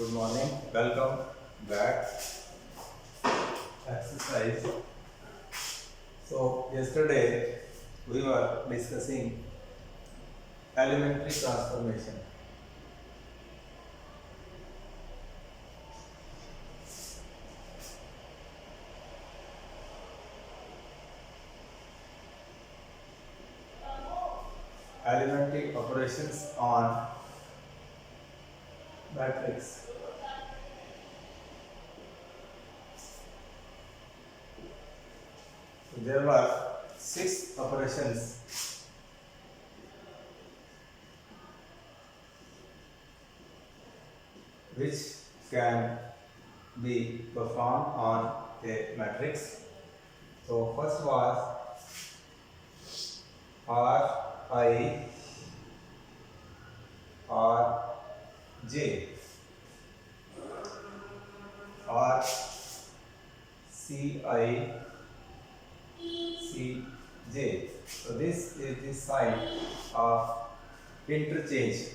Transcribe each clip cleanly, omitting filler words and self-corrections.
Good morning. Welcome back. Exercise. So yesterday we were discussing elementary transformation. Elementary operations on matrix. So there were 6 operations which can be performed on a matrix. So first was Ri, Rj, Rci, Cj. So this is the sign of interchange.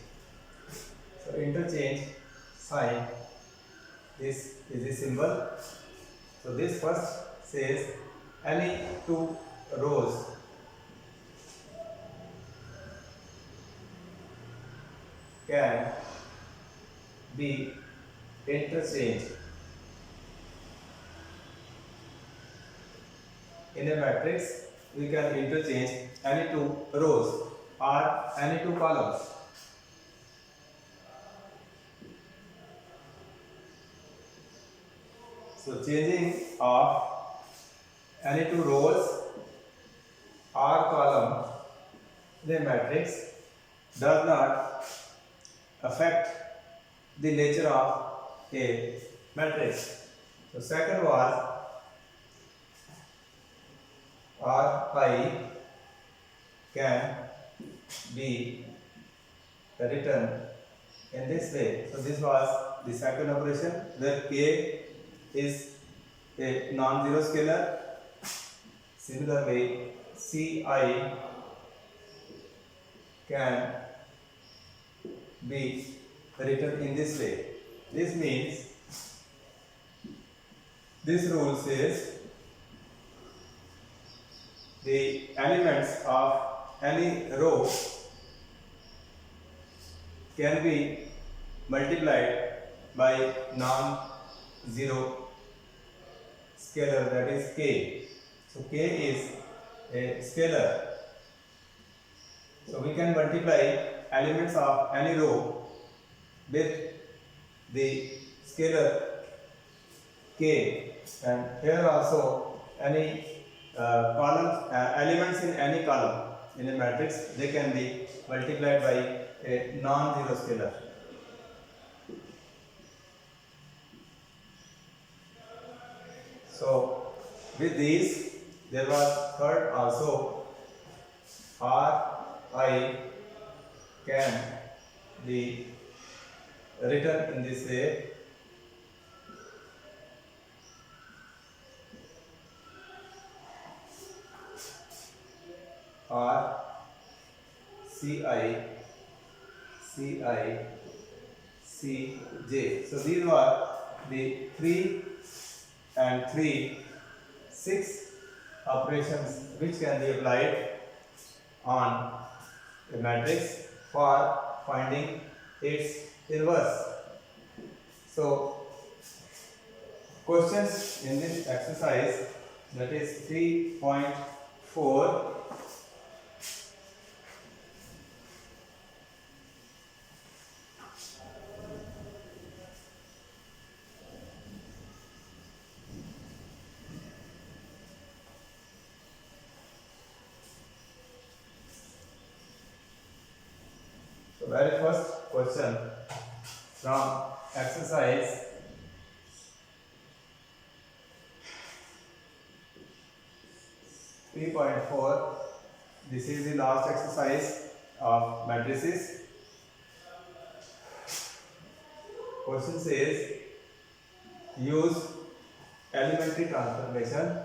So interchange sign, this is the symbol. So this first says any two rows can be interchanged in a matrix. We can interchange any two rows or any two columns. So changing of any two rows or column in a matrix does not affect the nature of a matrix. So second was Ri can be written in this way. So this was the second operation where k is a non-zero scalar. Similarly, Ci can be written in this way. This means this rule says the elements of any row can be multiplied by non-zero scalar, that is k. So k is a scalar. So we can multiply elements of any row with the scalar k, and here also any columns, elements in any column in a matrix, they can be multiplied by a non-zero scalar. So with these, there was third also, Ri can be written in this way. R Ci Cj. So these were the 6 operations which can be applied on a matrix for finding its inverse. So questions in this exercise, that is 3.4. So very first question from exercise 3.4. This is the last exercise of matrices. Question says use elementary transformation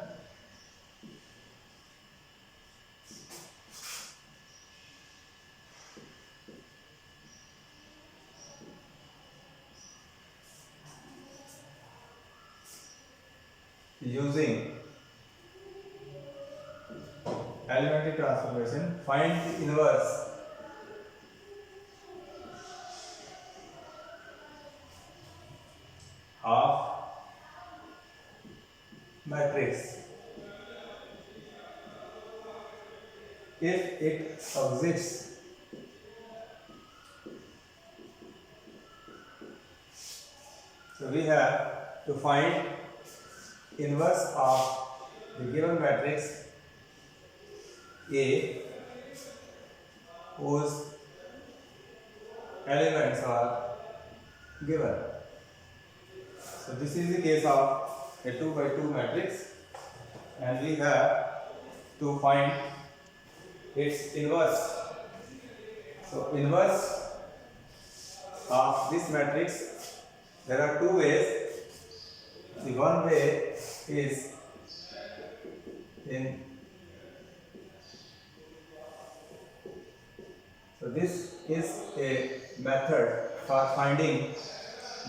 using elementary transformation, find the inverse of matrix if it exists. So we have to find inverse of the given matrix A whose elements are given. So this is the case of a 2 by 2 matrix, and we have to find its inverse. So inverse of this matrix, there are two ways. The one way is in, so this is a method for finding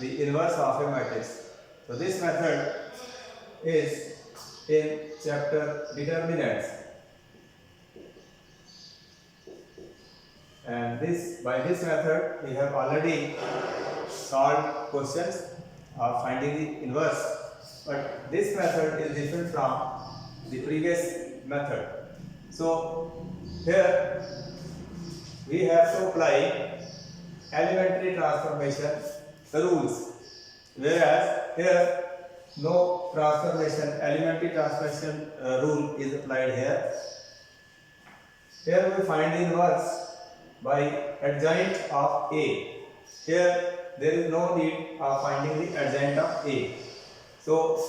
the inverse of a matrix. So this method is in chapter determinants, and by this method we have already solved questions of finding the inverse, but this method is different from the previous method. So here we have to apply elementary transformation rules, whereas here no elementary transformation rule is applied here. Here we find the inverse by adjoint of A. Here there is no need of finding the adjoint of A. So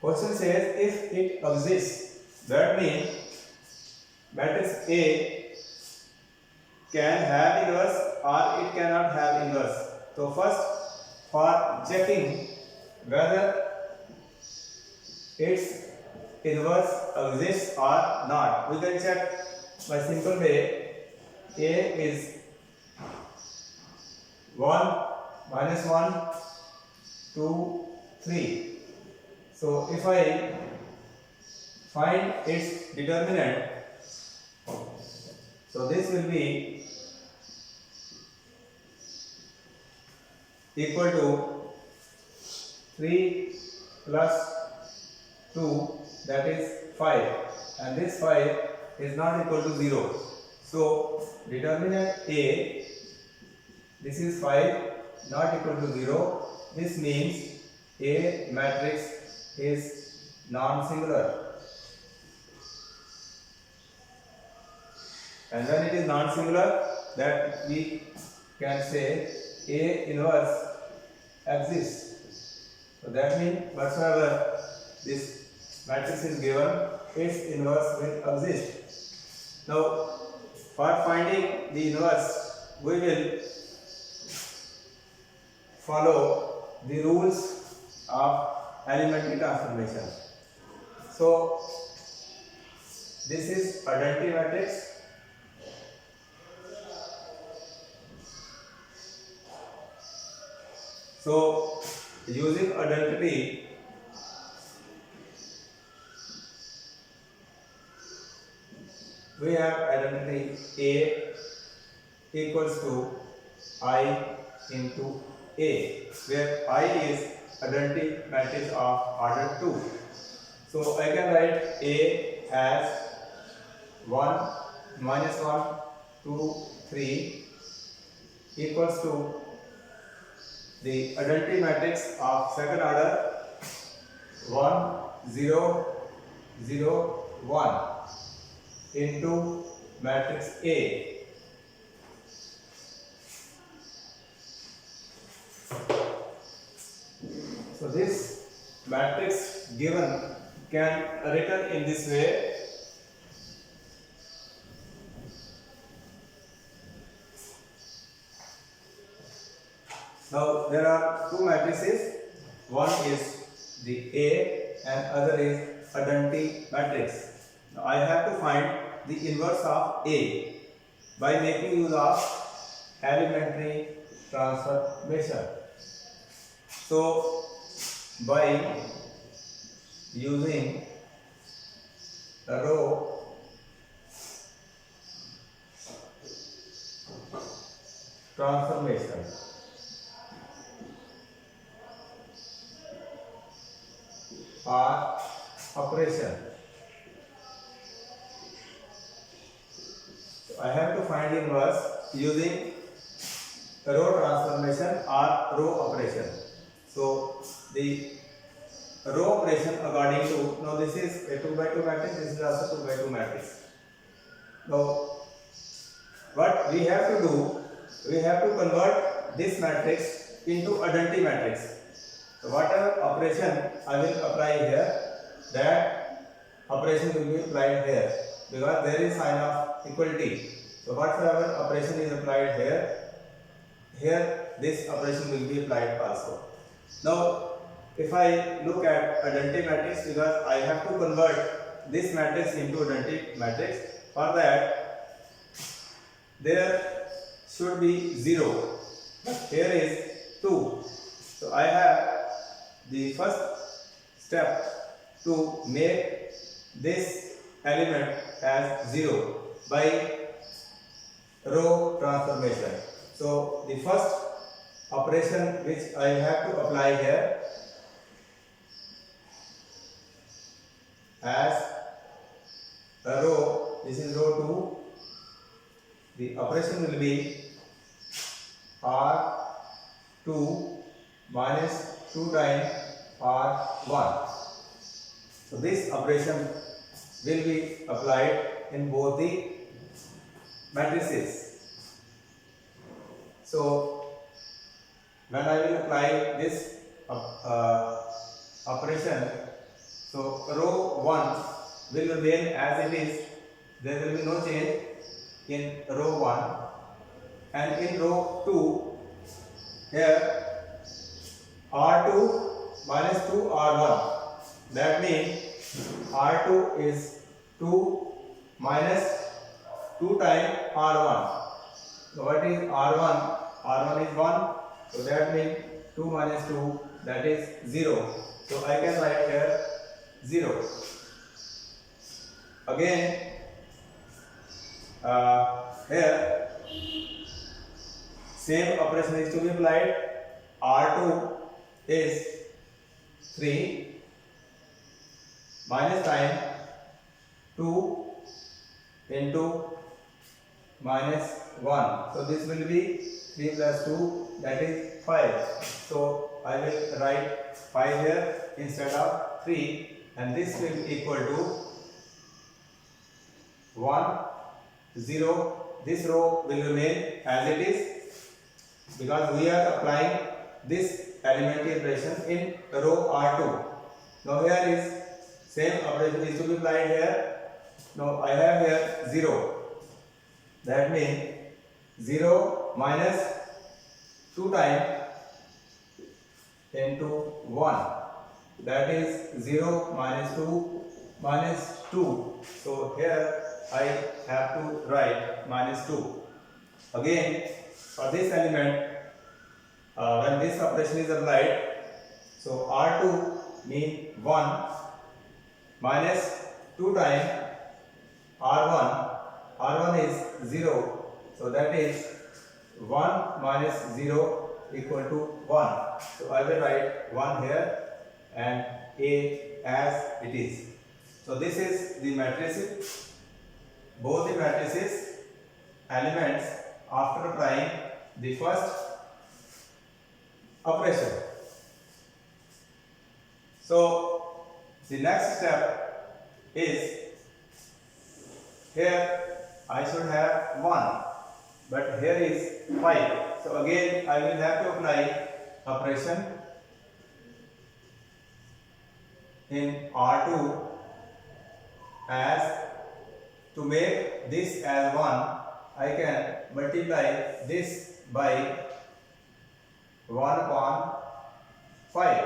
question says if it exists, that means matrix A can have inverse or it cannot have inverse. So first, for checking whether its inverse exists or not, we can check by simple way. A is 1, minus 1, 2, 3. So if I find its determinant, so this will be equal to 3 plus 2, that is 5, and this 5 is not equal to 0. So determinant A, this is 5 not equal to 0. This means A matrix is non-singular, and when it is non-singular, that we can say A inverse exists. So that means whatsoever this matrix is given, its inverse will exist. Now for finding the inverse, we will follow the rules of elementary transformation. So this is identity matrix. So using identity, we have identity A equals to I into A, where I is identity matrix of order 2. So I can write A as 1, minus 1, 2, 3 equals to the identity matrix of second order 1, 0, 0, 1 into matrix A. So this matrix given can written in this way. Now there are two matrices. One is the A and other is identity matrix. Now I have to find the inverse of A by making use of elementary transformation. So by using row transformation. Or operation. So I have to find inverse using row transformation or row operation. So the row operation according to, now this is a 2 by 2 matrix, this is also 2 by 2 matrix. Now what we have to do, we have to convert this matrix into identity matrix. So whatever operation I will apply here, that operation will be applied here, because there is sign of equality. So whatever operation is applied here this operation will be applied also. Now if I look at identity matrix, because I have to convert this matrix into identity matrix, for that there should be 0, but here is 2. So I have the first step to make this element as 0 by row transformation. So the first operation which I have to apply here as a row, this is row 2, the operation will be R2 minus 2 times R1. So this operation will be applied in both the matrices. So when I will apply this operation, so row 1 will remain as it is, there will be no change in row 1, and in row 2 here R2 minus 2 R1, that means R2 is 2 minus 2 times R1. So what is R1? R1 is 1, so that means 2 minus 2, that is 0. So I can write here 0. Again here same operation is to be applied. R2 is 3 minus time 2 into minus 1. So this will be 3 plus 2, that is 5. So I will write 5 here instead of 3, and this will equal to 1, 0. This row will remain as it is, because we are applying this elementary operation in row R2. Now here is same operation is to be applied here. Now I have here 0. That means 0 minus 2 times into 1. That is 0 minus 2 minus 2. So here I have to write minus 2. Again for this element, when this operation is applied, so R2 means 1 minus 2 times R1. R1 is 0, so that is 1 minus 0 equal to 1. So I will write 1 here and A as it is. So this is the matrices, both the matrices elements after applying the first operation. So the next step is, here I should have 1, but here is 5. So again I will have to apply operation in R2 as, to make this as 1, I can multiply this by 1 upon 5.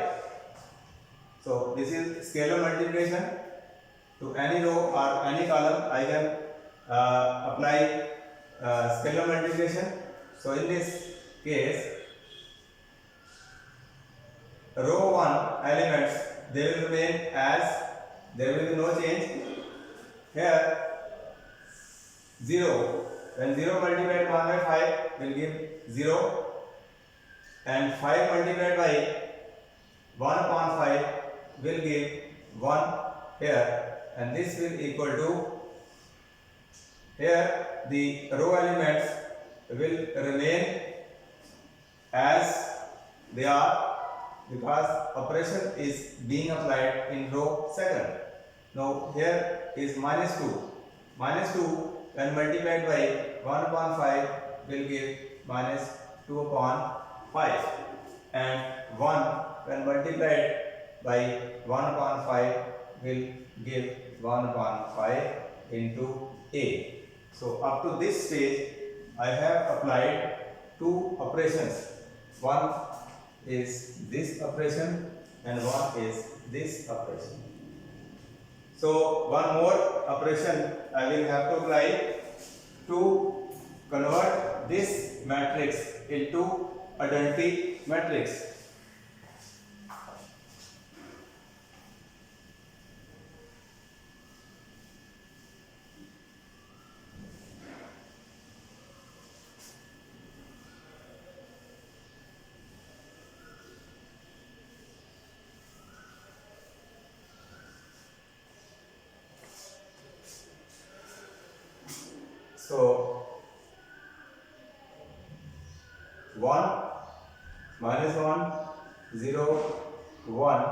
So this is scalar multiplication. To any row or any column I can apply scalar multiplication. So in this case, row 1 elements they will remain as, there will be no change. Here 0, when 0 multiplied 1 by 5 will give 0, and 5 multiplied by 1 upon 5 will give 1 here, and this will equal to, here the row elements will remain as they are because operation is being applied in row second. Now here is minus 2. Minus 2 when multiplied by 1 upon 5 will give minus 2 upon 5, and 1 when multiplied by 1 upon 5 will give 1 upon 5 into A. So up to this stage I have applied two operations. One is this operation and one is this operation. So one more operation I will have to apply to convert this matrix into identity matrix. So 1 minus 1 0 1,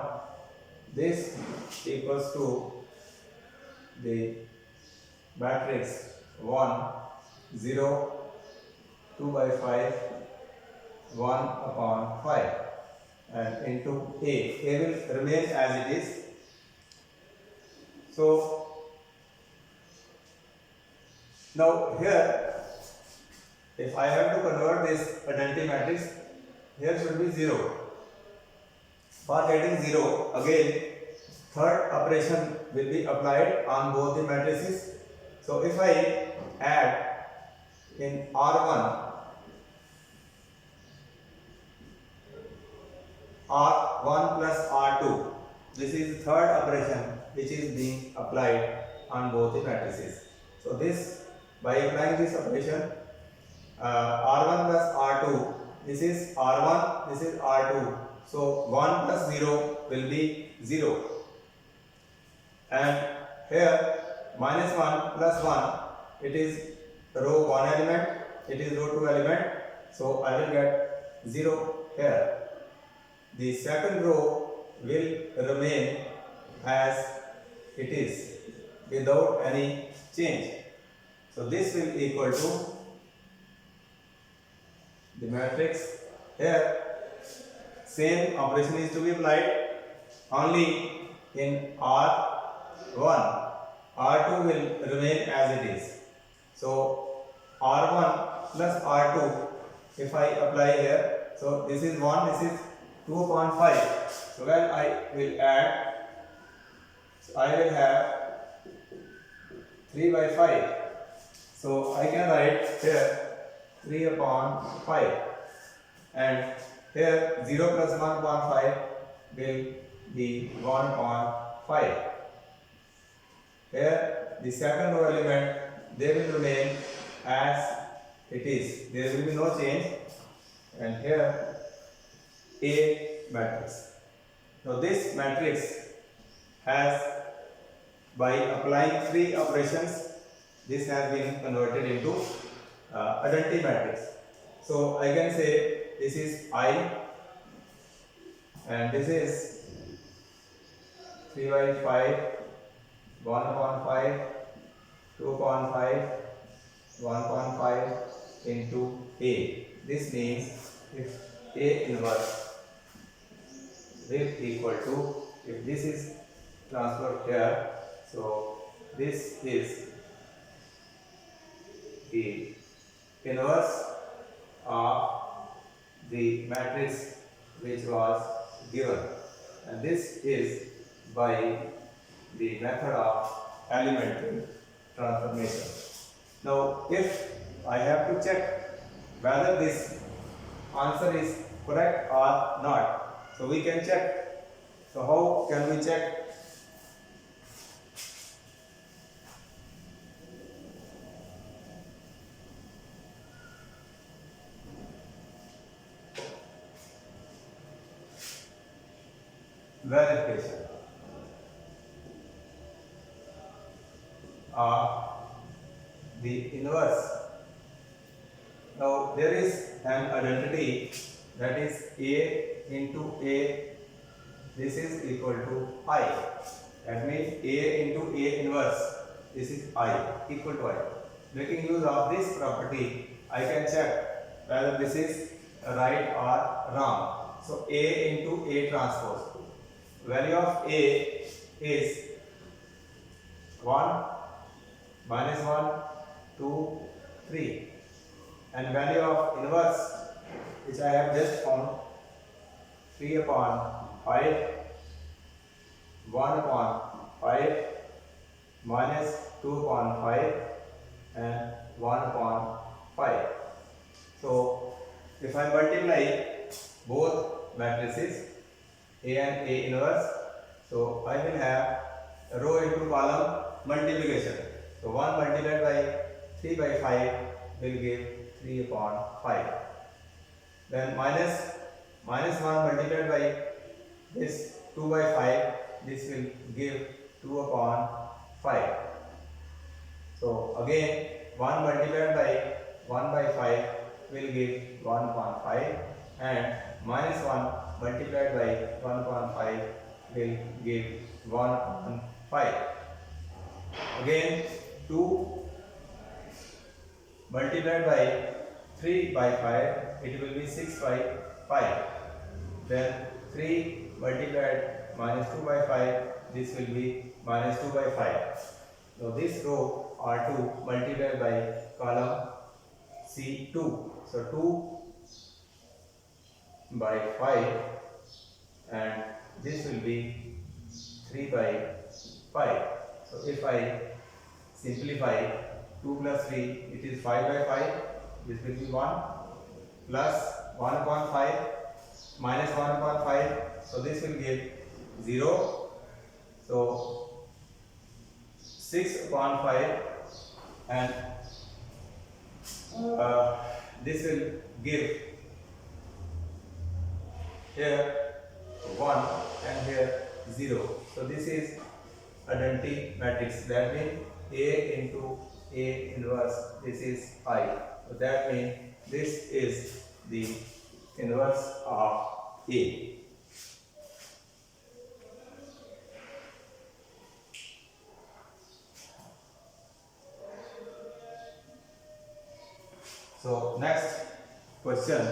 this equals to the matrix 1 0 2 by 5 1 upon 5 and into A. A will remain as it is. So now here, if I have to convert this identity matrix, here should be 0. For getting 0, again third operation will be applied on both the matrices. So if I add in R1 plus R2, this is the third operation which is being applied on both the matrices. So this, by applying this operation, R1 plus R2, this is R1, this is R2. So 1 plus 0 will be 0. And here minus 1 plus 1, it is row 1 element, it is row 2 element. So I will get 0 here. The second row will remain as it is without any change. So this will equal to the matrix. Here same operation is to be applied, only in R1. R2 will remain as it is. So R1 plus R2, if I apply here, so this is 1, this is 2 upon 5. So when I will add, so I will have 3 by 5. So I can write here 3 upon 5, and here 0 plus 1 upon 5 will be 1 upon 5. Here the second row element, they will remain as it is. There will be no change. And here A matrix. Now this matrix has, by applying three operations, this has been converted into identity matrix. So I can say this is I, and this is 3 by 5, 1 upon 5, 2 upon 5, 1 upon 5 into A. This means if A inverse will equal to, if this is transferred here, so this is the inverse of the matrix which was given, and this is by the method of elementary transformation. Now if I have to check whether this answer is correct or not, so we can check So how can we check? Verification. The inverse. Now there is an identity, that is A into A. This is equal to I. That means A into A inverse. This is I, equal to I. Making use of this property, I can check whether this is right or wrong. So A into A transpose. Value of A is 1, minus 1, 2, 3. And value of inverse, which I have just found, 3 upon 5, 1 upon 5, minus 2 upon 5, and 1 upon 5. So if I multiply both matrices A and A inverse, so I will have row into column multiplication. So 1 multiplied by 3 by 5 will give 3 upon 5. Then minus 1 multiplied by this 2 by 5, this will give 2 upon 5. So again 1 multiplied by 1 by 5 will give 1 upon 5, and minus 1 multiplied by 1 upon 5 will give 1 upon 5. Again 2 multiplied by 3 by 5, it will be 6 by 5. Then 3 multiplied minus 2 by 5, this will be minus 2 by 5. So this row R2 multiplied by column C2. So 2 by 5, and this will be 3 by 5. So if I simplify 2 plus 3, it is 5 by 5, this will be 1, plus 1 upon 5, minus 1 upon 5, so this will give 0. So 6 upon 5, and this will give here 1 and here 0. So this is identity matrix. That means A into A inverse, this is I. So that means this is the inverse of A. So next question.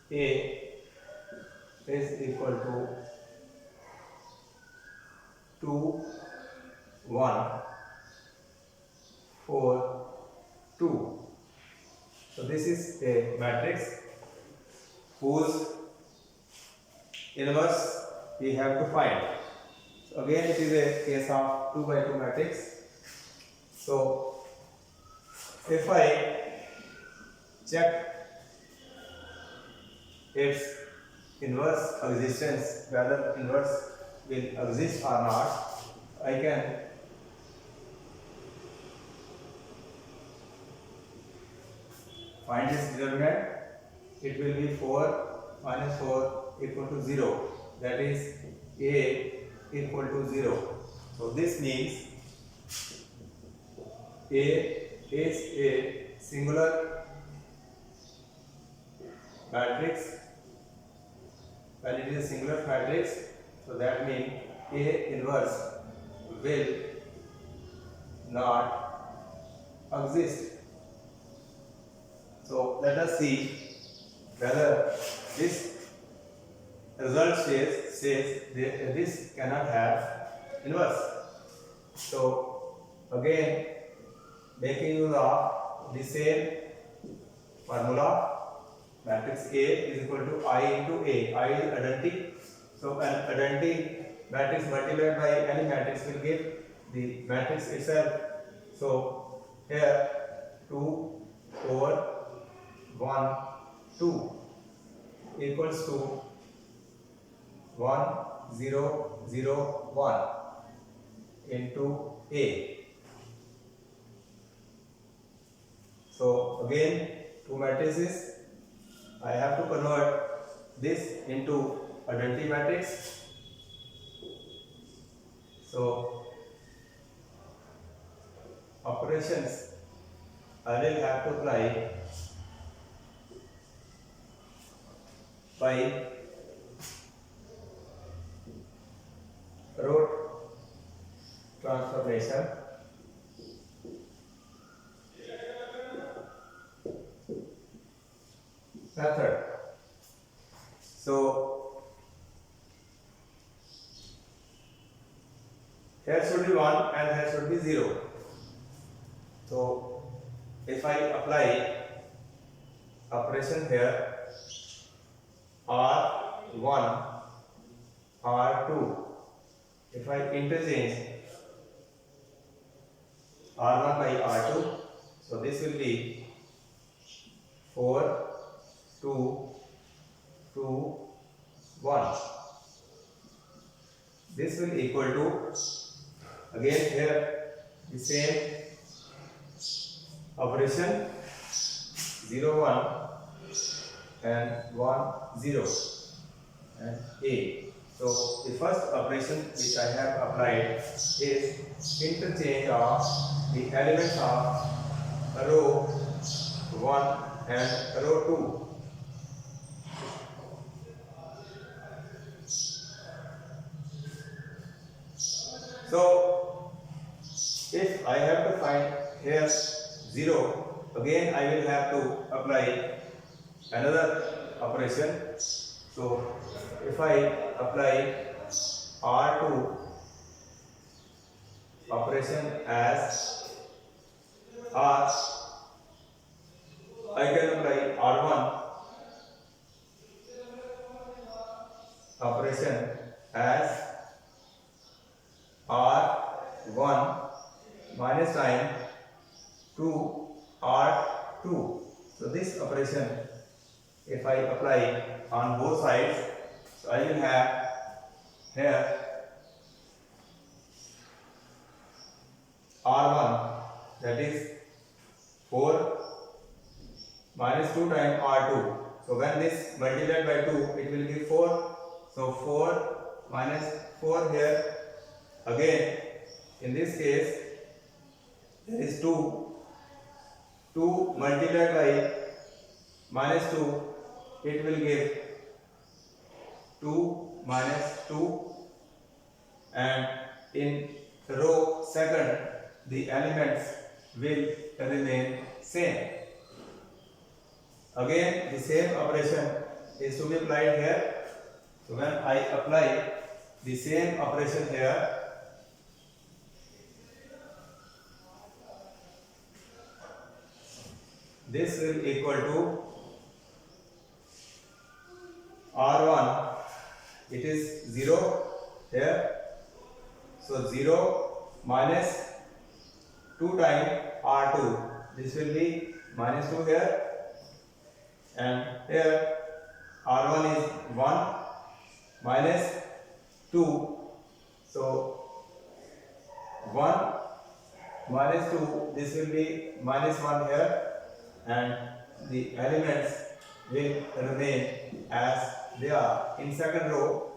A is equal to 2, 1, 4, 2. So this is a matrix whose inverse we have to find. So again it is a case of 2 by 2 matrix. So if I check its inverse existence, whether inverse will exist or not, I can find its determinant. It will be 4 minus 4 equal to 0. That is A equal to 0. So this means A is a singular matrix. When it is a singular matrix, so that means A inverse will not exist. So let us see whether this result says this cannot have inverse. So again, making use of the same formula, matrix A is equal to I into A. I is identity. So an identity matrix multiplied by any matrix will give the matrix itself. So here 2, 4, 1, 2 equals to 1, 0, 0, 1 into A. So again, two matrices. I have to convert this into identity matrix. So operations I will have to apply by root transformation. Method. So here should be 1 and here should be 0. So if I apply operation here, R1, R2, if I interchange R1 by R2, so this will be 4, 2, 2, 1. This will equal to, again here the same operation, 0, 1 and 1, 0 and A. So the first operation which I have applied is interchange of the elements of row 1 and row 2. So if I have to find here 0, again I will have to apply another operation. So if I apply R2 operation as R, I can apply R1 operation as R1 minus sign to R2. So this operation, if I apply on both sides, so I will have here R1, that is 4 minus 2 times R2. So when this multiplied by 2, it will give 4. So 4 minus 4 here. Again, in this case, there is 2. 2 multiplied by minus 2, it will give 2 minus 2. And in row second, the elements will remain same. Again, the same operation is to be applied here. So when I apply the same operation here, this will equal to R1, it is 0 here. So 0 minus 2 times R2, this will be minus 2 here. And here R1 is 1 minus 2. So 1 minus 2, this will be minus 1 here. And the elements will remain as they are. In second row,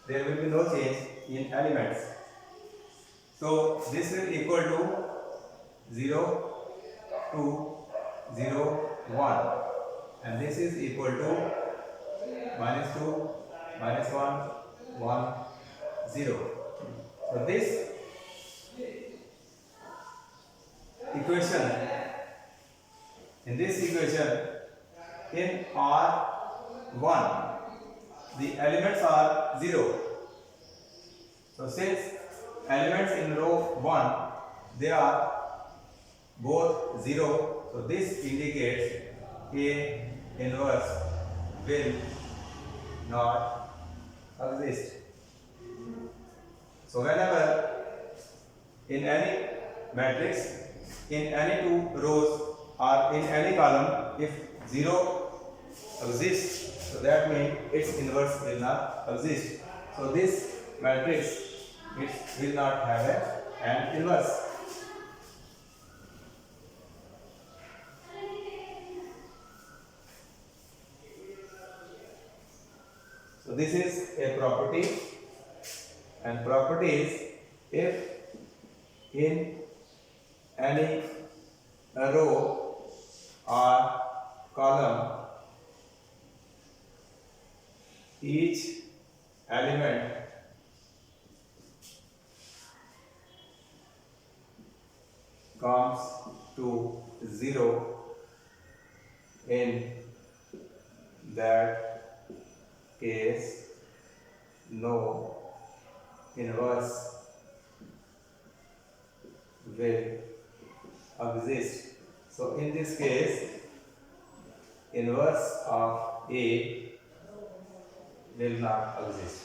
there will be no change in elements. So this will equal to 0, 2, 0, 1. And this is equal to minus 2, minus 1, 1, 0. So this equation In this equation, in R1, the elements are 0. So since elements in row 1, they are both 0, so this indicates A inverse will not exist. So whenever in any matrix, in any two rows or in any column, if 0 exists, so that means its inverse will not exist. So this matrix, it will not have an inverse. So this is a property, and property is if in any row or column each element comes to 0, in that case no inverse will exist. So in this case, inverse of A will not exist.